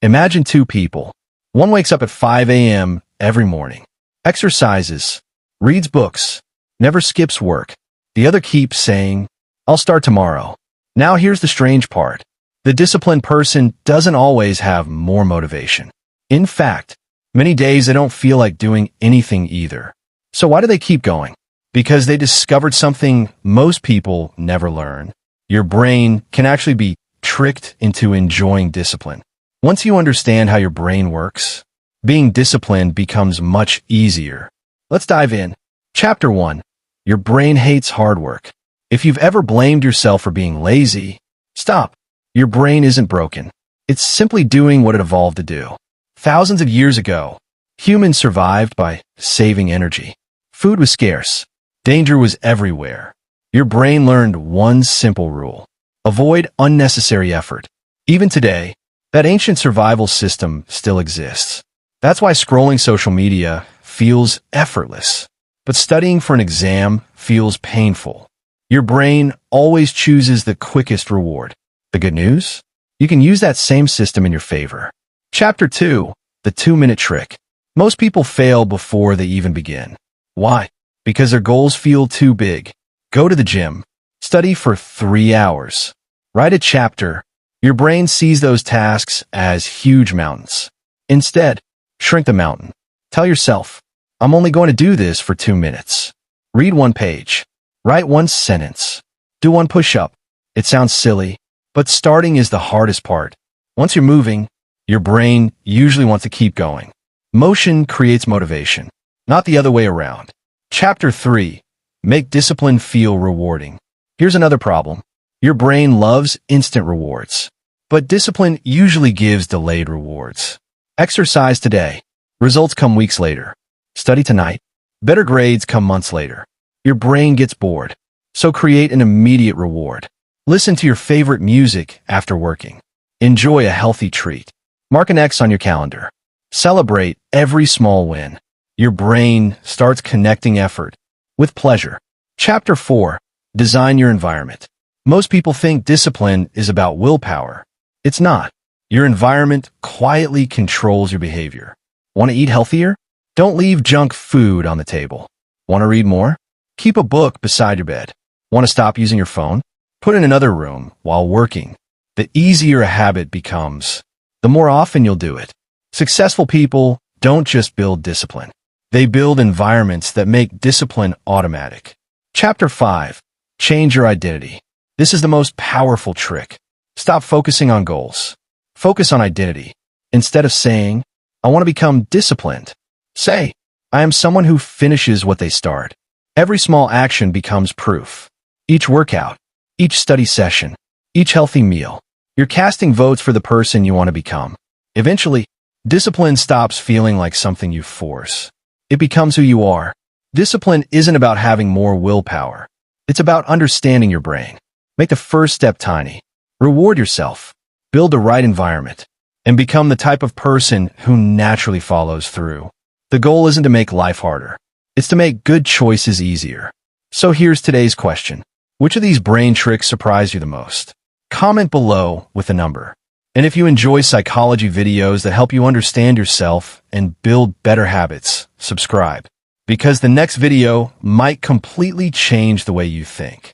Imagine two people. One wakes up at 5 a.m. every morning, exercises, reads books, never skips work. The other keeps saying, "I'll start tomorrow." Now here's the strange part. The disciplined person doesn't always have more motivation. In fact, many days they don't feel like doing anything either. So why do they keep going? Because they discovered something most people never learn. Your brain can actually be tricked into enjoying discipline. Once you understand how your brain works, being disciplined becomes much easier. Let's dive in. Chapter 1. Your brain hates hard work. If you've ever blamed yourself for being lazy, stop. Your brain isn't broken. It's simply doing what it evolved to do. Thousands of years ago, humans survived by saving energy. Food was scarce. Danger was everywhere. Your brain learned one simple rule: avoid unnecessary effort. Even today, that ancient survival system still exists. That's why scrolling social media feels effortless. But studying for an exam feels painful. Your brain always chooses the quickest reward. The good news? You can use that same system in your favor. Chapter 2. The 2-minute trick. Most people fail before they even begin. Why? Because their goals feel too big. Go to the gym. Study for 3 hours. Write a chapter. Your brain sees those tasks as huge mountains. Instead, shrink the mountain. Tell yourself, "I'm only going to do this for 2 minutes." Read 1 page. Write 1 sentence. Do 1 push-up. It sounds silly, but starting is the hardest part. Once you're moving, your brain usually wants to keep going. Motion creates motivation, not the other way around. Chapter 3. Make discipline feel rewarding. Here's another problem. Your brain loves instant rewards, but discipline usually gives delayed rewards. Exercise today. Results come weeks later. Study tonight. Better grades come months later. Your brain gets bored, so create an immediate reward. Listen to your favorite music after working. Enjoy a healthy treat. Mark an X on your calendar. Celebrate every small win. Your brain starts connecting effort with pleasure. Chapter 4. Design your environment. Most people think discipline is about willpower. It's not. Your environment quietly controls your behavior. Want to eat healthier? Don't leave junk food on the table. Want to read more? Keep a book beside your bed. Want to stop using your phone? Put it in another room while working. The easier a habit becomes, the more often you'll do it. Successful people don't just build discipline. They build environments that make discipline automatic. Chapter 5. Change your identity. This is the most powerful trick. Stop focusing on goals. Focus on identity. Instead of saying, "I want to become disciplined," say, "I am someone who finishes what they start." Every small action becomes proof. Each workout, each study session, each healthy meal. You're casting votes for the person you want to become. Eventually, discipline stops feeling like something you force. It becomes who you are. Discipline isn't about having more willpower. It's about understanding your brain. Make the first step tiny. Reward yourself. Build the right environment. And become the type of person who naturally follows through. The goal isn't to make life harder. It's to make good choices easier. So here's today's question. Which of these brain tricks surprised you the most? Comment below with a number. And if you enjoy psychology videos that help you understand yourself and build better habits, subscribe. Because the next video might completely change the way you think.